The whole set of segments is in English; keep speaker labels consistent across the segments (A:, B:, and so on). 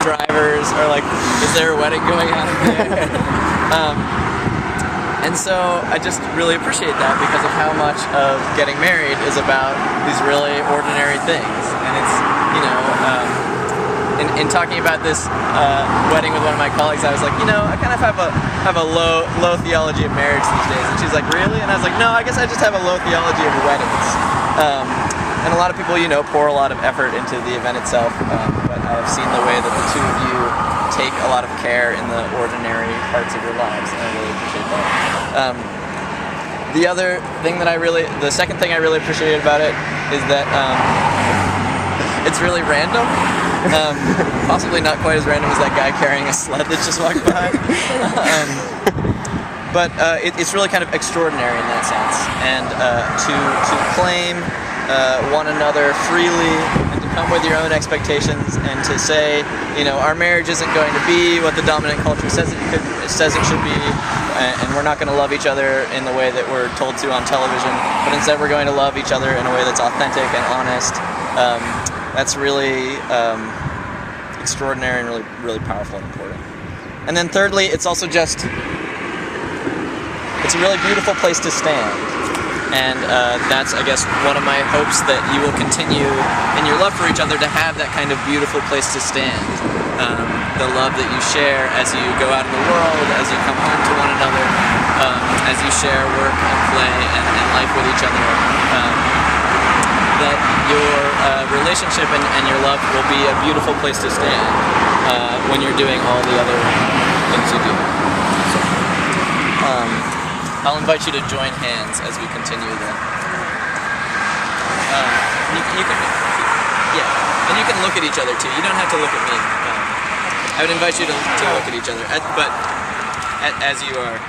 A: drivers are like, is there a wedding going on there? And so I just really appreciate that because of how much of getting married is about these really ordinary things. And it's, you know, in talking about this wedding with one of my colleagues, I was like, you know, I kind of have a low theology of marriage these days. And she's like, really? And I was like, no, I guess I just have a low theology of weddings. And a lot of people, you know, pour a lot of effort into the event itself, but I've seen the way that the two of you take a lot of care in the ordinary parts of your lives, and I really appreciate that. The second thing I really appreciate about it is that it's really random. Possibly not quite as random as that guy carrying a sled that just walked by. But it's really kind of extraordinary in that sense, and to claim one another freely, and to come with your own expectations, and to say, you know, our marriage isn't going to be what the dominant culture says it should be, and we're not going to love each other in the way that we're told to on television, but instead we're going to love each other in a way that's authentic and honest. That's really extraordinary and really, really powerful and important. And then thirdly, it's also just, it's a really beautiful place to stand. And that's, I guess, one of my hopes, that you will continue in your love for each other to have that kind of beautiful place to stand. The love that you share as you go out in the world, as you come home to one another, as you share work and play and life with each other. That your relationship and your love will be a beautiful place to stand when you're doing all the other things you do. So, I'll invite you to join hands as we continue the. You can, yeah, and you can look at each other too. You don't have to look at me. I would invite you to look at each other, but as you are.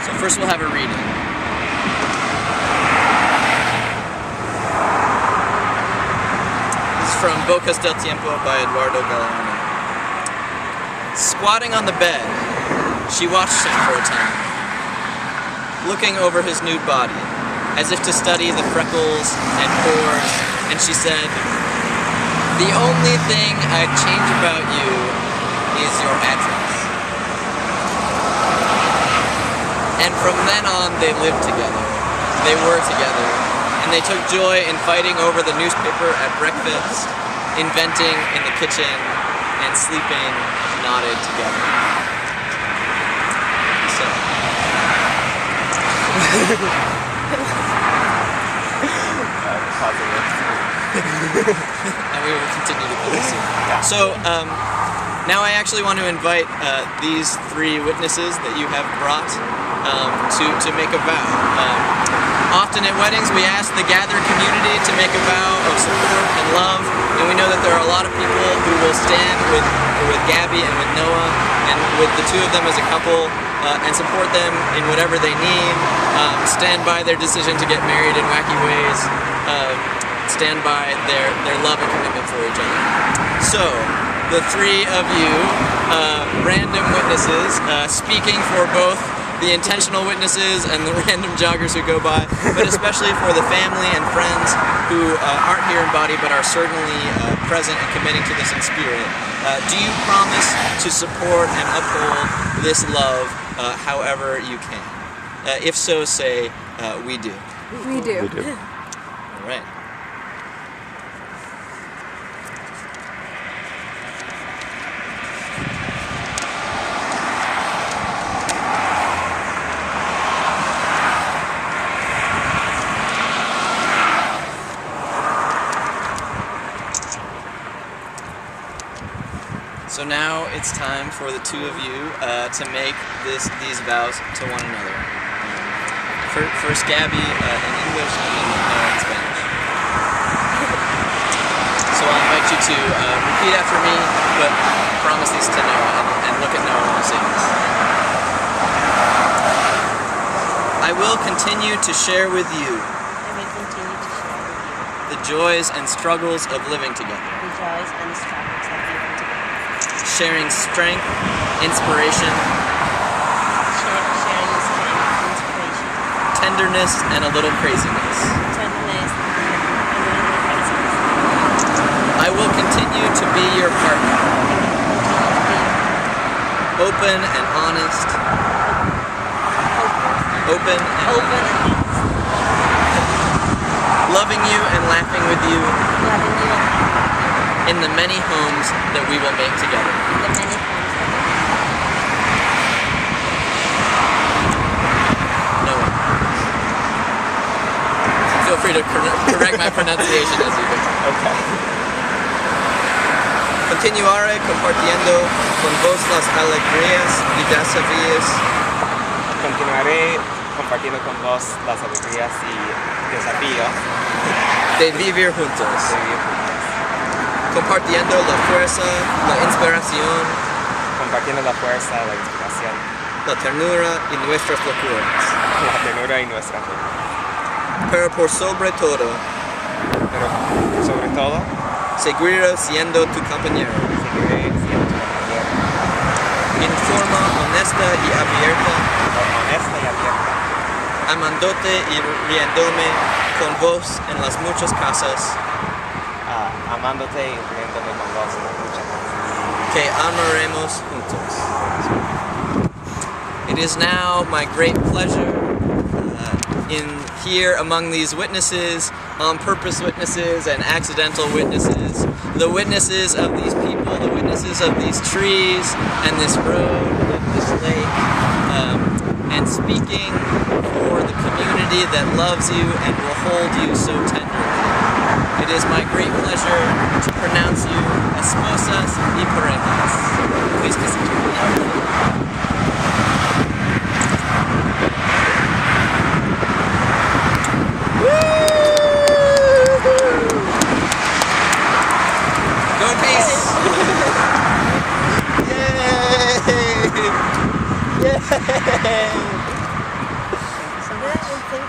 A: So first we'll have a reading. This is from Bocas del Tiempo by Eduardo Galeano. Squatting on the bed, she watched him for a time, looking over his nude body, as if to study the freckles and pores, and she said, "The only thing I'd change about you is your address." And from then on, they lived together. They were together, and they took joy in fighting over the newspaper at breakfast, inventing in the kitchen, and sleeping knotted together. So. And we will continue to go soon. So, now I actually want to invite these three witnesses that you have brought to make a vow. Often at weddings we ask the gathered community to make a vow of support and love, and we know that there are a lot of people who will stand with Gabby and with Noah, and with the two of them as a couple, and support them in whatever they need, stand by their decision to get married in wacky ways, stand by their love and commitment for each other. So, the three of you, random witnesses, speaking for both the intentional witnesses and the random joggers who go by, but especially for the family and friends who aren't here in body but are certainly present and committing to this in spirit. Do you promise to support and uphold this love however you can? If so, say, we do.
B: We do.
C: We do.
A: All right. So now it's time for the two of you to make these vows to one another. First Gabby in English and then Noah in Spanish. So I'll invite you to repeat after me, but promise these to Noah and look at Noah when you say this. I will continue to share with you the joys and struggles of living together. Sharing strength, inspiration, tenderness, and a little craziness. continue to be your partner, open and honest, open and loving you and laughing with you in the many homes that we will make together. Noah. Feel free to correct my pronunciation as you go.
B: Okay.
A: Continuare compartiendo con vos las alegrías y desafíos
B: Continuaré compartiendo con vos las alegrías y desafíos
A: de vivir juntos.
B: de vivir juntos.
A: Compartiendo la fuerza, la inspiración,
B: Compartiendo la fuerza, la inspiración,
A: la ternura y nuestras locuras.
B: la ternura y nuestra fe.
A: Pero por sobre todo,
B: Pero sobre todo,
A: seguiré siendo tu compañero.
B: seguiré siendo tu compañero,
A: En forma honesta y abierta,
B: honesta y abierta,
A: amándote y riéndome con vos en las muchas casas
B: amándote y riéndome con vos en las muchas cosas.
A: que amaremos juntos. It is now my great pleasure in here among these witnesses, on purpose witnesses and accidental witnesses, the witnesses of these people, the witnesses of these trees and this road and this lake, and speaking for the community that loves you and will hold you so tenderly. It is my great pleasure to pronounce you esposas y parejas. Please continue. Go in peace! Yay! Yay!